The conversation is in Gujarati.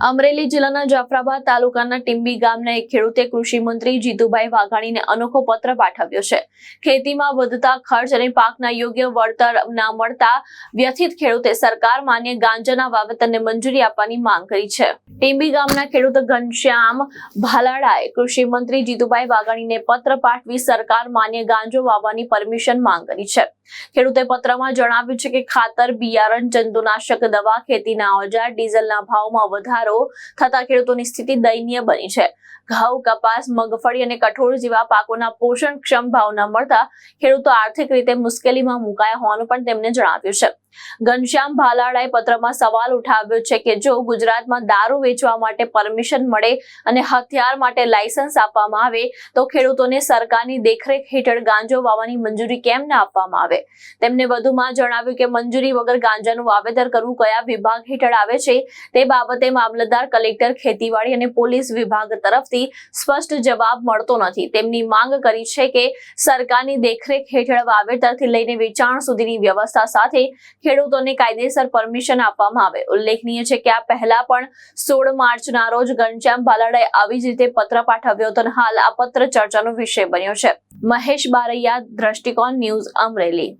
અમરેલી જિલ્લાના જાફરાબાદ તાલુકાના ટીંબી ગામના એક ખેડૂતે કૃષિ મંત્રી જીતુભાઈ વાઘાણીને અનોખો પત્ર પાઠવ્યો છે। ખેતીમાં વધતા ખર્ચ અને પાકના યોગ્ય વળતર ના મળતા વ્યથિત ખેડૂતે સરકાર માન્ય ગાંજાના વાવેતરને મંજૂરી આપવાની માંગ કરી છે। ટીંબી ગામના ખેડૂત ઘનશ્યામ ભાલાળાએ કૃષિ મંત્રી જીતુભાઈ વાઘાણીને પત્ર પાઠવી સરકાર માન્ય ગાંજો વાવવાની પરમિશન માંગ કરી છે। ખેડૂતે પત્રમાં જણાવ્યું છે કે ખાતર, બિયારણ, જંતુનાશક દવા, ખેતીના ઓજાર, ડીઝલના ભાવમાં વધારો થતા ખેડૂતોની સ્થિતિ દયનીય બની છે। ઘઉં, કપાસ, મગફળી અને કઠોળ જેવા પાકોના પોષણક્ષમ ભાવ ન મળતા ખેડૂતો આર્થિક રીતે મુશ્કેલીમાં મુકાયા હોવાનું પણ તેમણે જણાવ્યું છે। ઘનશ્યામ ભાલાળાએ પત્રમાં સવાલ ઉઠાવ્યો છે કે જો ગુજરાતમાં દારૂ વેચવા માટે પરમિશન મળે અને હથિયાર માટે લાયસન્સ આપવામાં આવે તો ખેડૂતોને સરકારની દેખરેખ હેઠળ ગાંજો વાવવાની મંજૂરી કેમ ન આપવામાં આવે। તેમણે વધુમાં જણાવ્યું કે મંજૂરી વગર ગાંજાનું વાવેતર કરવું કયા વિભાગ હેઠળ આવે છે તે બાબતે મામલતદાર, કલેક્ટર, ખેતીવાડી અને પોલીસ વિભાગ તરફથી સ્પષ્ટ જવાબ મળતો નથી। તેમની માંગ કરી છે કે સરકારની દેખરેખ હેઠળ વાવેતરથી લઈને વેચાણ સુધીની વ્યવસ્થા સાથે ખેડૂતોને કાયદેસર પરમિશન આપવામાં આવે। ઉલ્લેખનીય છે કે આ પહેલા પણ 16 માર્ચના રોજ ઘનશ્યામ ભાલાળાએ આવી જ રીતે પત્ર પાઠવ્યો હતો અને હાલ આ પત્ર ચર્ચાનો વિષય બન્યો છે। મહેશ બારૈયા, દ્રષ્ટિકોણ ન્યૂઝ, અમરેલી।